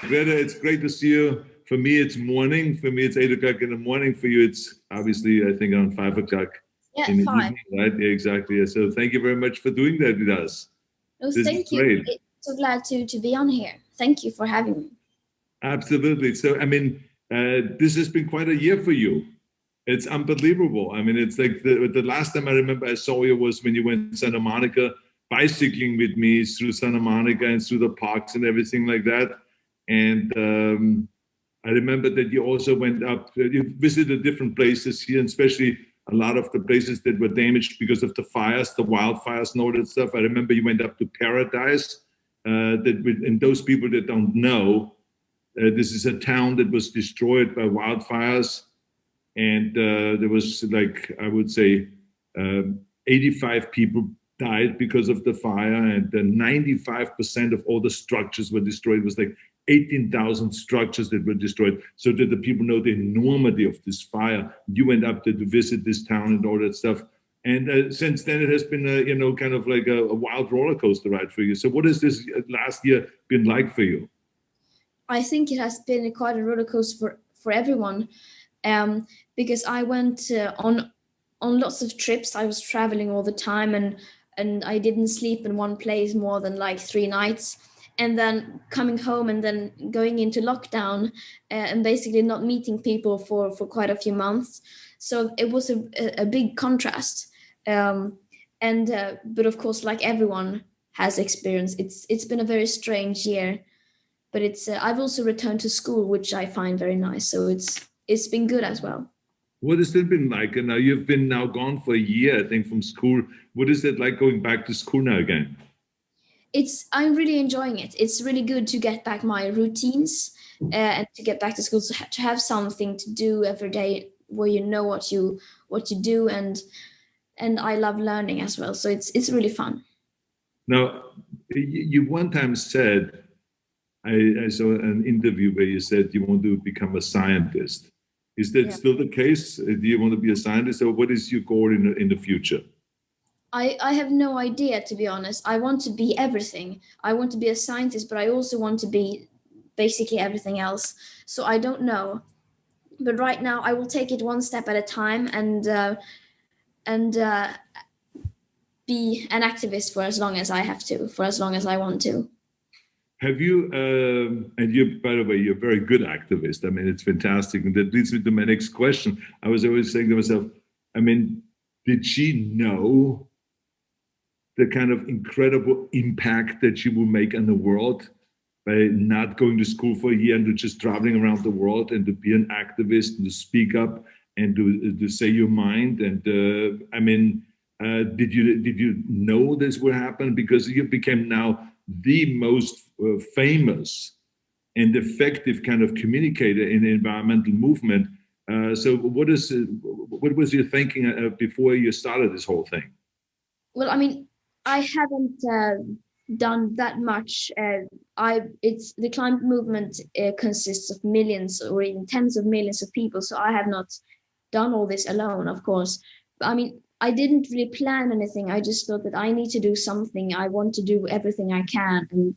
Greta, it's great to see you. For me, it's morning. For me, it's 8 o'clock in the morning. For you, it's obviously, I think, around 5 o'clock Yeah, in the 5. evening, right? Yeah, exactly. Yeah. So thank you very much for doing that with us. Oh, This is thank you. great. So glad to be on here. Thank you for having me. Absolutely. So, I mean, this has been quite a year for you. It's unbelievable. I mean, it's like the last time I remember I saw you was when you went to Santa Monica bicycling with me through Santa Monica and through the parks and everything like that. And I remember that you also went up, you visited different places here, and especially a lot of the places that were damaged because of the fires, the wildfires and all that stuff. I remember you went up to Paradise. And those people that don't know, this is a town that was destroyed by wildfires, and there was, like, I would say, 85 people died because of the fire, and 95% of all the structures were destroyed. It was like 18,000 structures that were destroyed. So that the people know the enormity of this fire. You went up there to visit this town and all that stuff. And since then, it has been, kind of like a wild roller coaster ride for you. So, what has this last year been like for you? I think it has been quite a roller coaster for everyone, because I went on lots of trips. I was traveling all the time, and I didn't sleep in one place more than like 3 nights. And then coming home and then going into lockdown, and basically not meeting people for quite a few months. So it was a big contrast. And but of course, like everyone has experienced, it's been a very strange year. But it's I've also returned to school, which I find very nice. So it's been good as well. What has it been like? And now you've been now gone for a year, I think, from school. What is it like going back to school now again? I'm really enjoying it. It's really good to get back my routines, and to get back to school, to have something to do every day where you know what you do, and I love learning as well. So it's really fun. Now, you one time said, I saw an interview where you said you want to become a scientist. Is that Yeah. still the case? Do you want to be a scientist, or what is your goal in the future? I have no idea, to be honest. I want to be everything. I want to be a scientist, but I also want to be basically everything else. So I don't know. But right now, I will take it one step at a time, and be an activist for as long as I have to, for as long as I want to. Have you, and you, by the way, you're a very good activist. I mean, it's fantastic. And that leads me to my next question. I was always saying to myself, I mean, did she know the kind of incredible impact that she will make on the world by not going to school for a year and to just traveling around the world and to be an activist and to speak up and to say your mind? And I mean, did you know this would happen? Because you became now the most famous and effective kind of communicator in the environmental movement. So, what was your thinking before you started this whole thing? Well, I mean, I haven't done that much. I it's the climate movement consists of millions or even tens of millions of people. So I have not done all this alone, of course. But I mean, I didn't really plan anything. I just thought that I need to do something. I want to do everything I can, and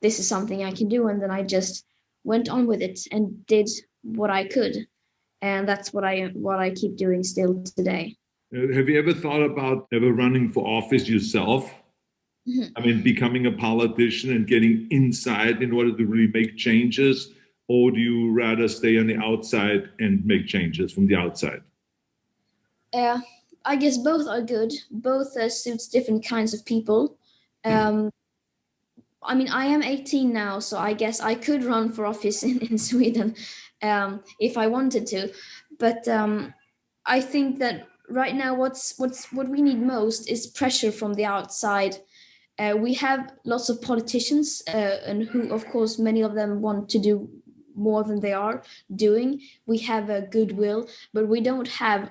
this is something I can do. And then I just went on with it and did what I could, and that's what I keep doing still today. Have you ever thought about ever running for office yourself? Mhm. I mean, becoming a politician and getting inside in order to really make changes, or do you rather stay on the outside and make changes from the outside? Uh, I guess both are good. Both suits different kinds of people. Um, I mean, I am 18 now, so I guess I could run for office in Sweden, if I wanted to. But I think that right now, what we need most is pressure from the outside. We have lots of politicians, and who, of course, many of them want to do more than they are doing. We have a goodwill, but we don't have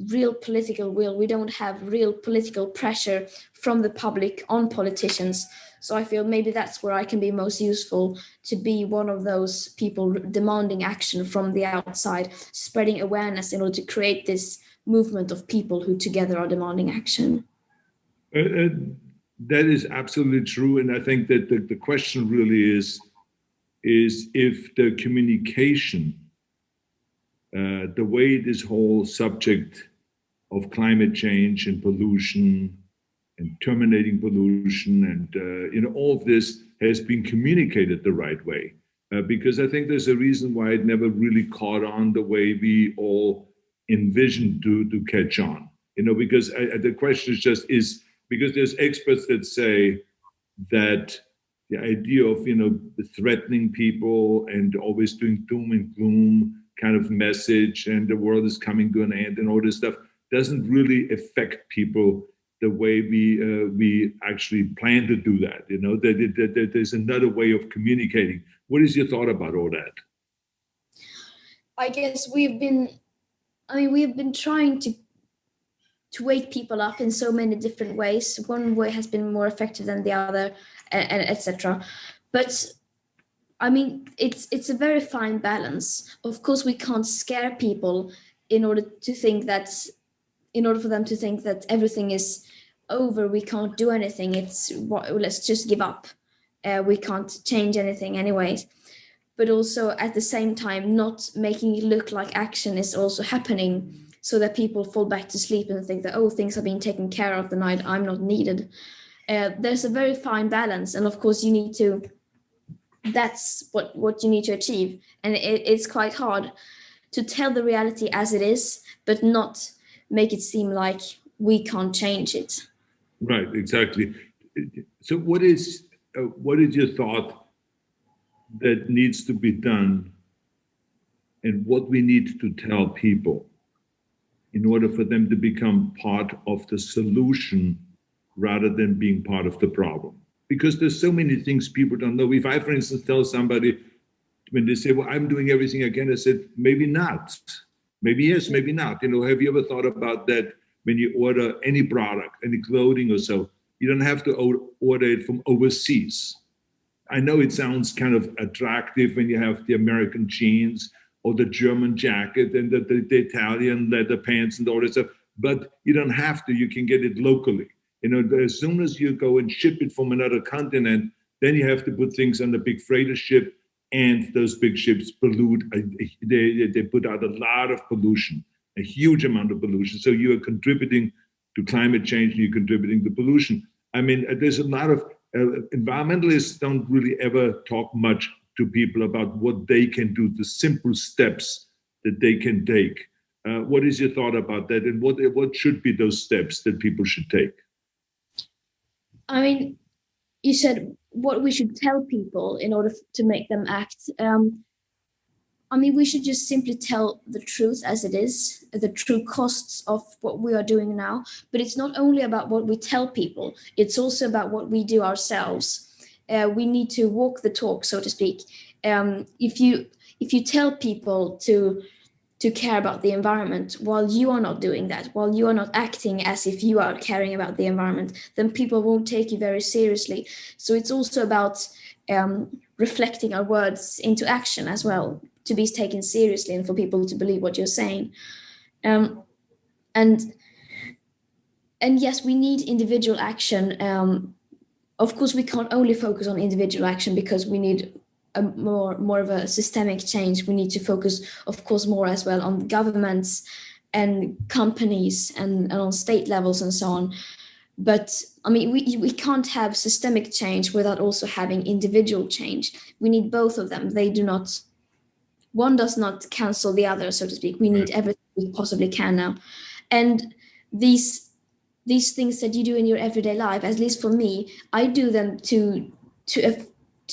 real political will. We don't have real political pressure from the public on politicians. So I feel maybe that's where I can be most useful, to be one of those people demanding action from the outside, spreading awareness in order to create this movement of people who together are demanding action. Uh, uh, that is absolutely true. And I think that the question really is, is if the communication, the way this whole subject of climate change and pollution and terminating pollution and all of this has been communicated the right way. Because I think there's a reason why it never really caught on the way we all envisioned to catch on. Because the question is because there's experts that say that the idea of threatening people and always doing doom and gloom kind of message and the world is coming to an end and all this stuff doesn't really affect people the way we actually plan to do that. That there's another way of communicating. What is your thought about all that? I guess we've been trying to wake people up in so many different ways. One way has been more effective than the other, and etc. But I mean, it's a very fine balance. Of course, we can't scare people in order for them to think that everything is over, we can't do anything, let's just give up, we can't change anything anyways. But also at the same time not making it look like action is also happening, so that people fall back to sleep and think that, oh, things are being taken care of tonight, I'm not needed. There's a very fine balance, and of course that's what you need to achieve, and it's quite hard to tell the reality as it is, but not make it seem like we can't change it. Right, exactly. So what is your thought that needs to be done and what we need to tell people in order for them to become part of the solution rather than being part of the problem? Because there's so many things people don't know. If I, for instance, tell somebody when they say, well, I'm doing everything again, I said, maybe not. Maybe yes, maybe not. Have you ever thought about that when you order any product, any clothing or so? You don't have to order it from overseas. I know it sounds kind of attractive when you have the American jeans or the German jacket and the Italian leather pants and all that stuff, but you don't have to. You can get it locally. As soon as you go and ship it from another continent, then you have to put things on the big freighter ship, and those big ships pollute. They put out a lot of pollution, a huge amount of pollution. So you are contributing to climate change, and you're contributing to pollution. I mean, there's a lot of environmentalists don't really ever talk much to people about what they can do, the simple steps that they can take. What is your thought about that, and what should be those steps that people should take? I mean, you said what we should tell people in order to make them act. I mean, we should just simply tell the truth as it is, the true costs of what we are doing now. But it's not only about what we tell people, it's also about what we do ourselves. We need to walk the talk, so to speak. If you tell people to care about the environment while you are not doing that, while you are not acting as if you are caring about the environment, then people won't take you very seriously. So it's also about reflecting our words into action as well, to be taken seriously and for people to believe what you're saying. And yes, we need individual action. Of course, we can't only focus on individual action because we need a more of a systemic change. We need to focus, of course, more as well on governments and companies and on state levels and so on. But I mean, we can't have systemic change without also having individual change. We need both of them. One does not cancel the other, so to speak. We need everything we possibly can now. And these things that you do in your everyday life, at least for me, I do them to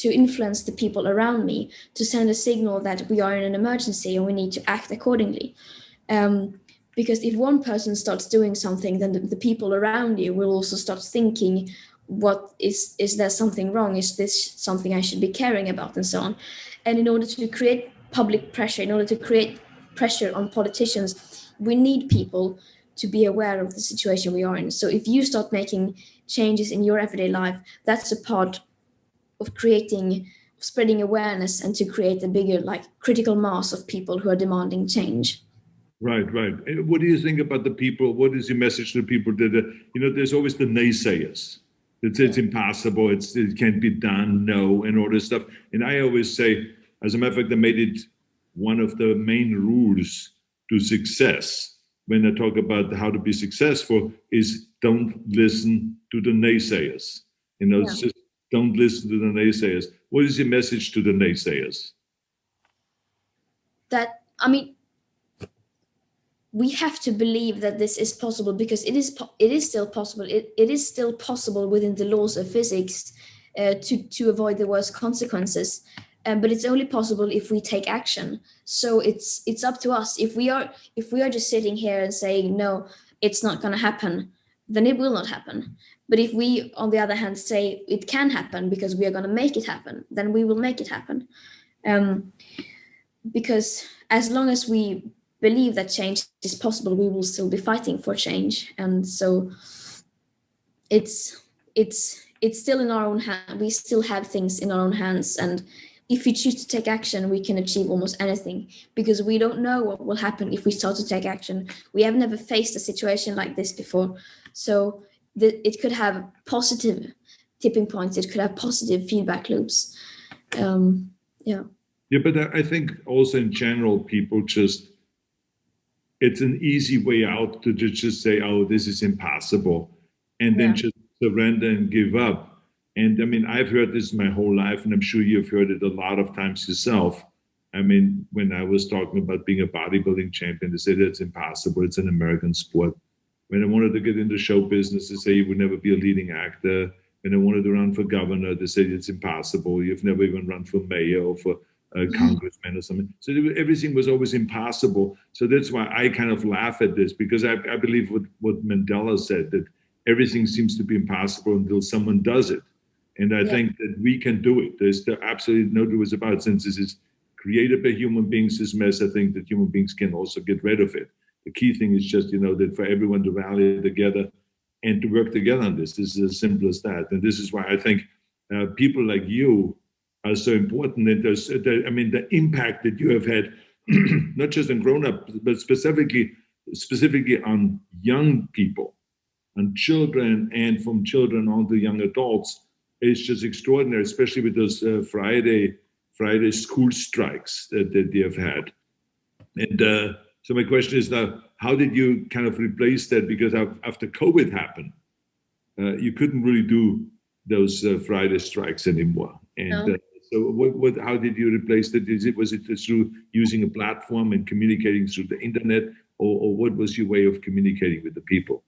influence the people around me, to send a signal that we are in an emergency and we need to act accordingly. Because if one person starts doing something, then the people around you will also start thinking, what is there something wrong? Is this something I should be caring about, and so on. And in order to create public pressure, in order to create pressure on politicians, we need people to be aware of the situation we are in. So if you start making changes in your everyday life, that's a part of spreading awareness and to create a bigger, critical mass of people who are demanding change. Right. What do you think about the people? What is your message to the people that, there's always the naysayers. It's impossible. It can't be done. No, and all this stuff. And I always say, as a matter of fact, I made it one of the main rules to success when I talk about how to be successful is don't listen to the naysayers. Yeah. It's just don't listen to the naysayers. What is your message to the naysayers? That, I mean, we have to believe that this is possible because it is still possible. It is still possible within the laws of physics to avoid the worst consequences. But it's only possible if we take action. So it's up to us. If we are just sitting here and saying no, it's not going to happen, then it will not happen. But if we, on the other hand, say it can happen because we are going to make it happen, then we will make it happen. Because as long as we believe that change is possible, we will still be fighting for change. And so it's still in our own hand. We still have things in our own hands. And if we choose to take action, we can achieve almost anything because we don't know what will happen if we start to take action. We have never faced a situation like this before. So it could have positive tipping points. It could have positive feedback loops. Yeah. Yeah, but I think also in general, people just, it's an easy way out to just say, oh, this is impossible, and then just surrender and give up. And I mean, I've heard this my whole life, and I'm sure you've heard it a lot of times yourself. I mean, when I was talking about being a bodybuilding champion, they said it's impossible. It's an American sport. When I wanted to get into show business, they say you would never be a leading actor. When I wanted to run for governor, they said it's impossible. You've never even run for mayor or for a congressman or something. So everything was always impossible. So that's why I kind of laugh at this, because I believe what Mandela said, that everything seems to be impossible until someone does it. And I think that we can do it. There's absolutely no two ways about it. Since this is created by human beings, this mess, I think that human beings can also get rid of it. The key thing is just, that for everyone to rally together and to work together on this. This is as simple as that. And this is why I think people like you are so important. And the impact that you have had, not just on grown-ups, but specifically on young people, on children, and from children on to young adults, is just extraordinary, especially with those Friday school strikes that they have had. And so my question is now, how did you kind of replace that? Because after COVID happened, you couldn't really do those Friday strikes anymore. And so how did you replace that? Was it through using a platform and communicating through the internet, or what was your way of communicating with the people?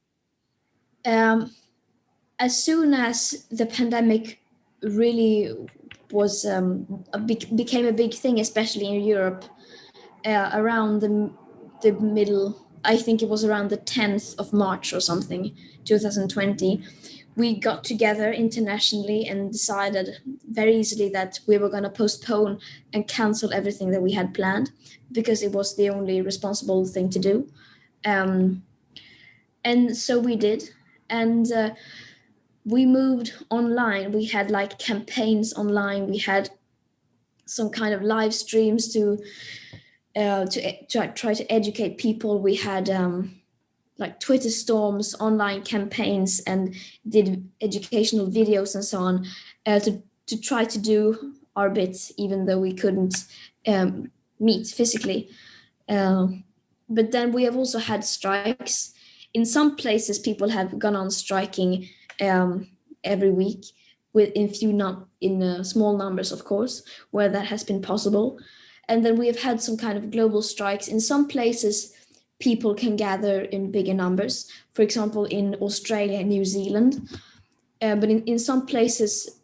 As soon as the pandemic really was became a big thing, especially in Europe, around the middle, I think it was around the 10th of March or something, 2020, we got together internationally and decided very easily that we were going to postpone and cancel everything that we had planned because it was the only responsible thing to do. And so we did. And we moved online. We had like campaigns online. We had some kind of live streams to try to educate people. We had like Twitter storms, online campaigns, and did educational videos and so on to try to do our bit, even though we couldn't meet physically. But then we have also had strikes. In some places, people have gone on striking every week, in small numbers, of course, where that has been possible. And then we have had some kind of global strikes. In some places, people can gather in bigger numbers, for example, in Australia and New Zealand. But in some places,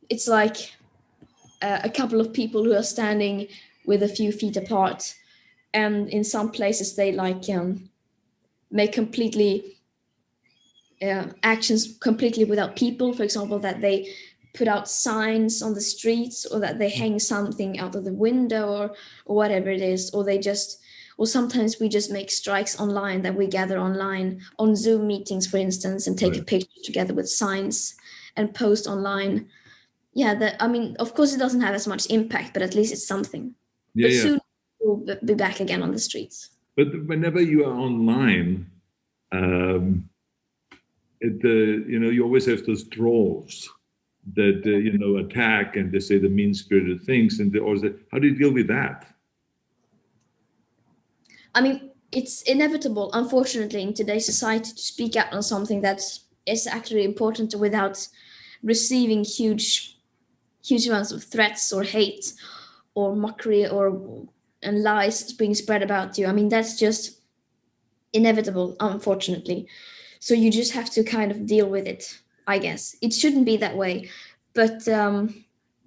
it's like a couple of people who are standing with a few feet apart. And in some places, they make completely actions completely without people. For example, that they put out signs on the streets, or that they hang something out of the window, or whatever it is, or sometimes we just make strikes online, that we gather online on Zoom meetings, for instance, and take a picture together with signs and post online. Of course it doesn't have as much impact, but at least it's something. But soon we'll be back again on the streets. But whenever you are online, you always have those trolls that attack, and they say the mean-spirited things, and they always say, how do you deal with that? I mean, it's inevitable, unfortunately, in today's society to speak out on something that is actually important without receiving huge amounts of threats or hate or mockery and lies being spread about you. I mean, that's just inevitable, unfortunately. So you just have to kind of deal with it, I guess. It shouldn't be that way, but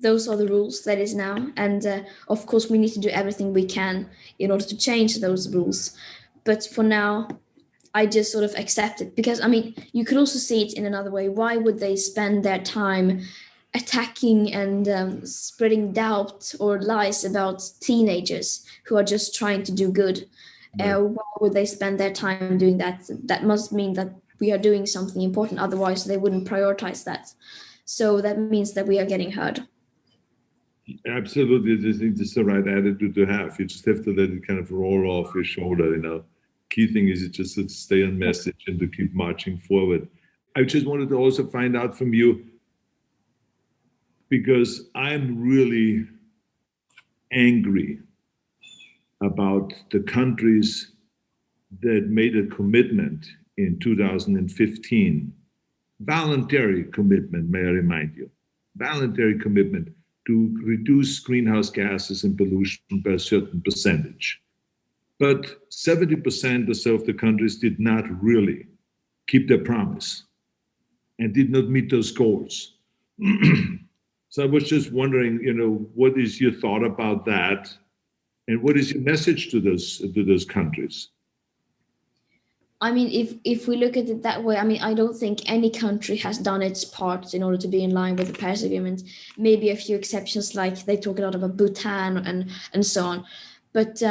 those are the rules that is now. And of course, we need to do everything we can in order to change those rules. But for now, I just sort of accept it, because I mean, you could also see it in another way. Why would they spend their time attacking and spreading doubt or lies about teenagers who are just trying to do good? Why would they spend their time doing that? That must mean that we are doing something important. Otherwise, they wouldn't prioritize that. So that means that we are getting heard. Absolutely. I think this is the right attitude to have. You just have to let it kind of roll off your shoulder. Key thing is just to stay on message and to keep marching forward. I just wanted to also find out from you, because I'm really angry about the countries that made a commitment in 2015, voluntary commitment, may I remind you, voluntary commitment to reduce greenhouse gases and pollution by a certain percentage. But 70% or so of the countries did not really keep their promise and did not meet those goals. So I was just wondering, what is your thought about that? And what is your message to those countries? I mean, if we look at it that way, I mean, I don't think any country has done its part in order to be in line with the Paris Agreement. Maybe a few exceptions, like they talk a lot about Bhutan and so on. But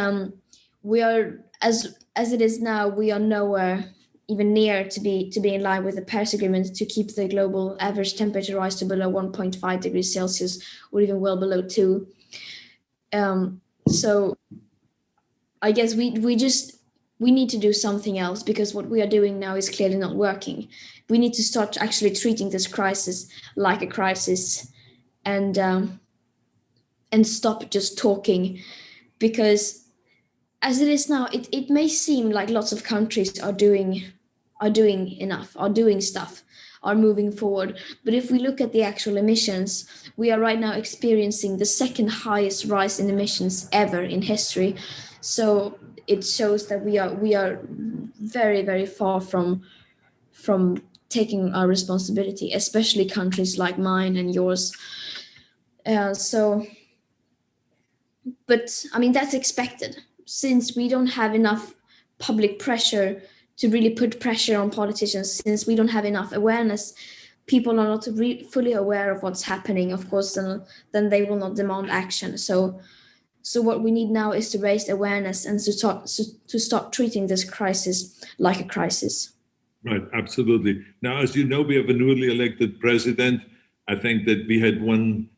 we are, as it is now, we are nowhere even near to be in line with the Paris Agreement to keep the global average temperature rise to below 1.5 degrees Celsius, or even well below 2. So I guess we need to do something else, because what we are doing now is clearly not working. We need to start actually treating this crisis like a crisis, and stop just talking, because as it is now, it may seem like lots of countries are doing enough, are doing stuff, are moving forward. But if we look at the actual emissions, we are right now experiencing the second highest rise in emissions ever in history. So it shows that we are very, very far from taking our responsibility, especially countries like mine and yours. But I mean, that's expected, since we don't have enough public pressure to really put pressure on politicians, since we don't have enough awareness. People are not fully aware of what's happening, of course, then they will not demand action. So what we need now is to raise awareness and to stop treating this crisis like a crisis. Right, absolutely. Now, as you know, we have a newly elected president. I think that we had one,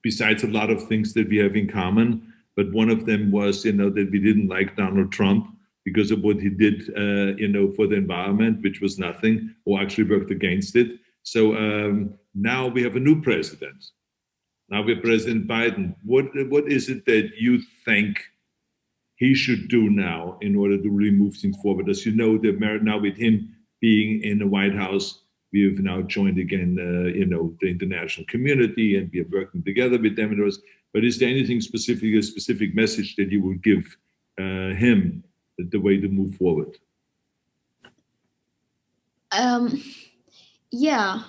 besides a lot of things that we have in common, but one of them was, that we didn't like Donald Trump because of what he did, for the environment, which was nothing, or actually worked against it. So now we have a new president. Now we have President Biden. What is it that you think he should do now in order to really move things forward? As you know, now with him being in the White House, we have now joined again, the international community, and we are working together with them. But is there anything specific, a specific message that you would give him, the way to move forward? Yeah.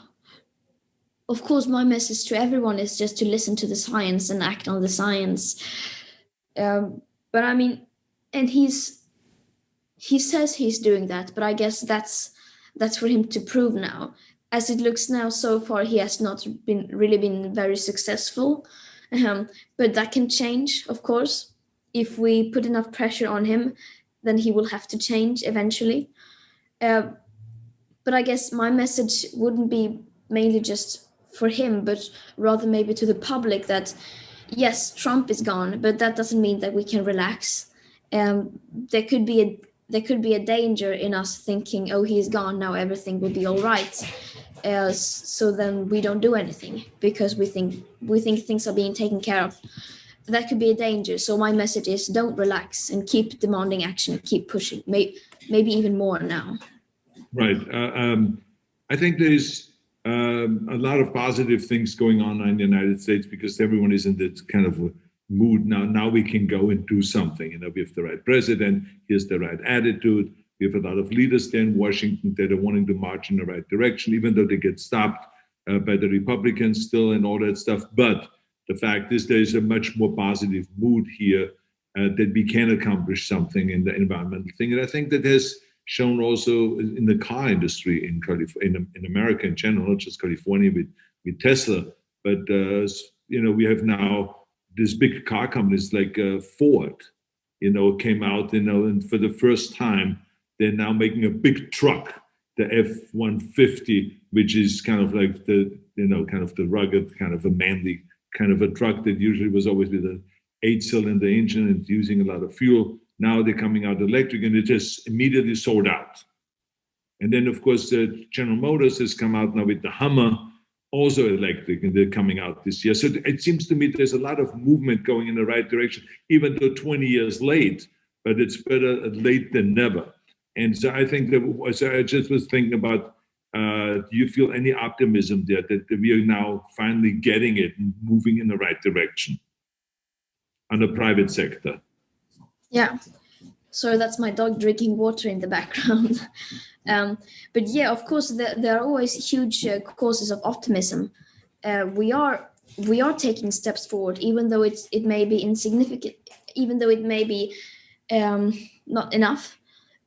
Of course, my message to everyone is just to listen to the science and act on the science. But I mean, and he says he's doing that, but I guess that's for him to prove now. As it looks now, so far, he has not been very successful. But that can change, of course. If we put enough pressure on him, then he will have to change eventually. But I guess my message wouldn't be mainly just for him, but rather maybe to the public that, yes, Trump is gone, but that doesn't mean that we can relax. There could be there could be a danger in us thinking, oh, he's gone, now everything will be all right. So then we don't do anything because we think things are being taken care of. That could be a danger. So my message is, don't relax and keep demanding action, keep pushing, maybe even more now. Right. I think there's a lot of positive things going on in the United States because everyone is in this kind of mood now. Now we can go and do something. You know, we have the right president. Here's the right attitude. We have a lot of leaders there in Washington that are wanting to march in the right direction, even though they get stopped by the Republicans still and all that stuff. But the fact is, there's a much more positive mood here that we can accomplish something in the environmental thing. And I think that has shown also in the car industry in America in general, not just California with Tesla, but you know, we have now these big car companies like Ford, you know, came out, you know, and for the first time they're now making a big truck, the F-150, which is kind of like the, you know, kind of the rugged, kind of a manly kind of a truck that usually was always with an 8-cylinder engine and using a lot of fuel. Now they're coming out electric, and it just immediately sold out. And then, of course, General Motors has come out now with the Hummer, also electric, and they're coming out this year. So it seems to me there's a lot of movement going in the right direction, even though 20 years late, but it's better late than never. And so I think that, so I just was thinking about, do you feel any optimism there that we are now finally getting it and moving in the right direction on the private sector? Yeah, so that's my dog drinking water in the background. But yeah, of course, there are always huge causes of optimism. We are taking steps forward, even though it may be insignificant, even though it may be not enough.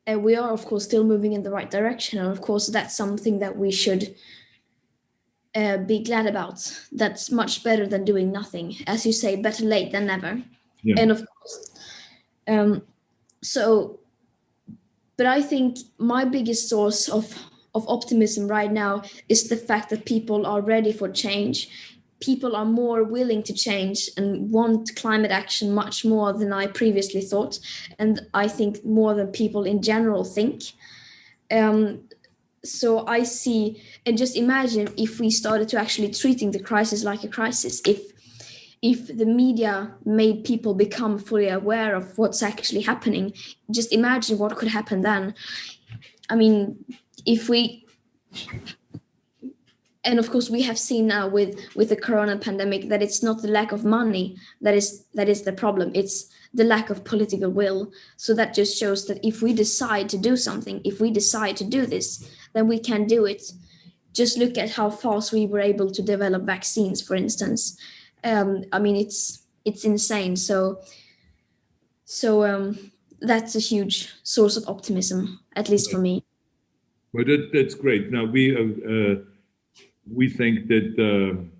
We are, of course, still moving in the right direction, and of course, that's something that we should be glad about. That's much better than doing nothing, as you say. Better late than never. Yeah. And of course. But I think my biggest source of optimism right now is the fact that people are ready for change. People are more willing to change and want climate action much more than I previously thought. And I think more than people in general think. So I see, and just imagine if we started to actually treating the crisis like a crisis, if the media made people become fully aware of what's actually happening, just imagine what could happen then. I mean, and of course we have seen now with the corona pandemic that it's not the lack of money that is the problem, it's the lack of political will. So that just shows that if we decide to do something, if we decide to do this, then we can do it. Just look at how fast we were able to develop vaccines, for instance. I mean, it's insane. So that's a huge source of optimism, at least for me. Well, that's great. Now we think that in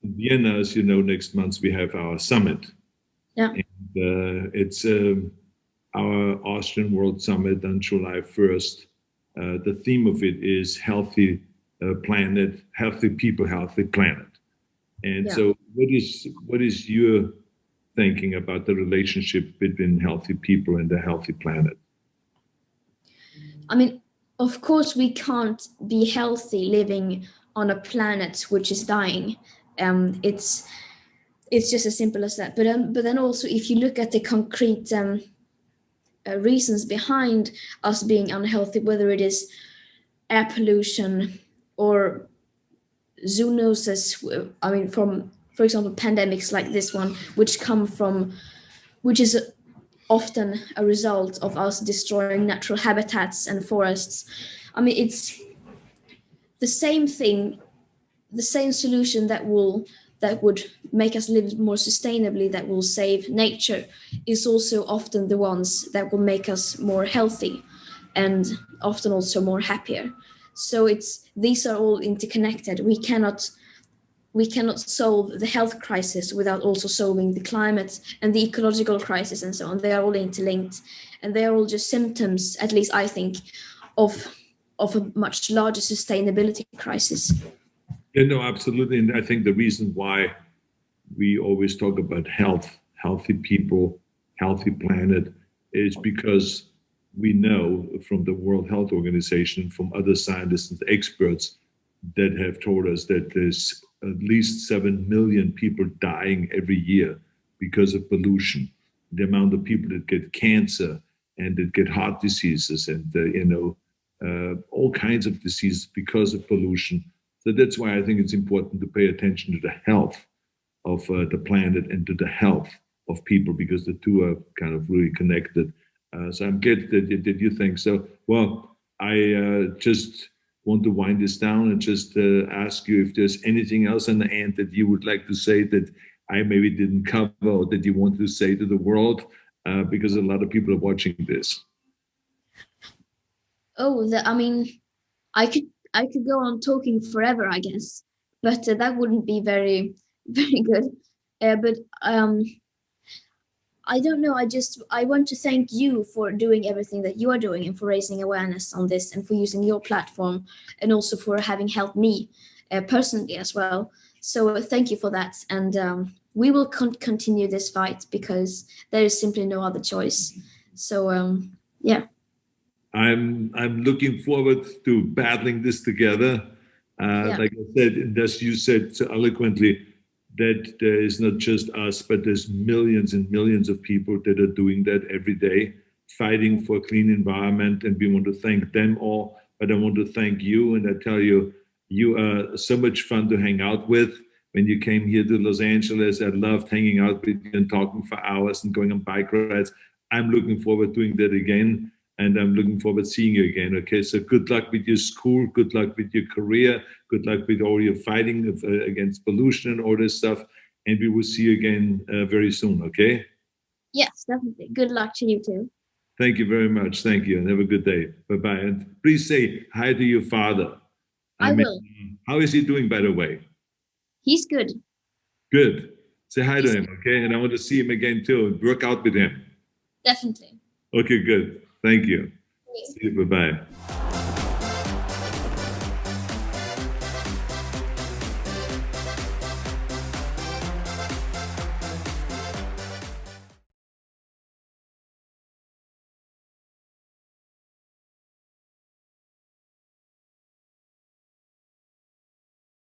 Vienna, as you know, next month we have our summit. Yeah. And it's our Austrian World Summit on July 1st. The theme of it is healthy planet, healthy people, healthy planet. And yeah. So what is your thinking about the relationship between healthy people and the healthy planet? I mean, of course, we can't be healthy living on a planet which is dying. It's just as simple as that. But then also, if you look at the concrete reasons behind us being unhealthy, whether it is air pollution or zoonosis, I mean, from, for example, pandemics like this one, which is often a result of us destroying natural habitats and forests. I mean, it's the same thing, the same solution that would make us live more sustainably, that will save nature, is also often the ones that will make us more healthy and often also more happier. So these are all interconnected. We cannot solve the health crisis without also solving the climate and the ecological crisis and so on. They are all interlinked, and they are all just symptoms, at least I think, of a much larger sustainability crisis. Yeah, no, absolutely. And I think the reason why we always talk about health, healthy people, healthy planet, is because we know from the World Health Organization, from other scientists and experts that have told us that there's at least 7 million people dying every year because of pollution. The amount of people that get cancer and that get heart diseases and all kinds of diseases because of pollution. So that's why I think it's important to pay attention to the health of the planet and to the health of people, because the two are kind of really connected. So I'm glad that you think so. Well, I just want to wind this down and just ask you if there's anything else on the end that you would like to say that I maybe didn't cover, or that you want to say to the world, because a lot of people are watching this. Oh, I mean, I could go on talking forever, I guess, but that wouldn't be very very good. But I don't know. I want to thank you for doing everything that you are doing and for raising awareness on this and for using your platform and also for having helped me personally as well. So thank you for that. And we will continue this fight because there is simply no other choice. So yeah. I'm looking forward to battling this together. Like I said, and as you said so eloquently, that there is not just us, but there's millions and millions of people that are doing that every day, fighting for a clean environment. And we want to thank them all. But I want to thank you. And I tell you, you are so much fun to hang out with. When you came here to Los Angeles, I loved hanging out with you and talking for hours and going on bike rides. I'm looking forward to doing that again. And I'm looking forward to seeing you again. Okay, so good luck with your school. Good luck with your career. Good luck with all your fighting against pollution and all this stuff. And we will see you again very soon, okay? Yes, definitely. Good luck to you too. Thank you very much. Thank you. And have a good day. Bye-bye. And please say hi to your father. I will. How is he doing, by the way? He's good. Good. Say hi to him, okay? And I want to see him again too. Work out with him. Definitely. Okay, good. Thank you. See you. Bye-bye.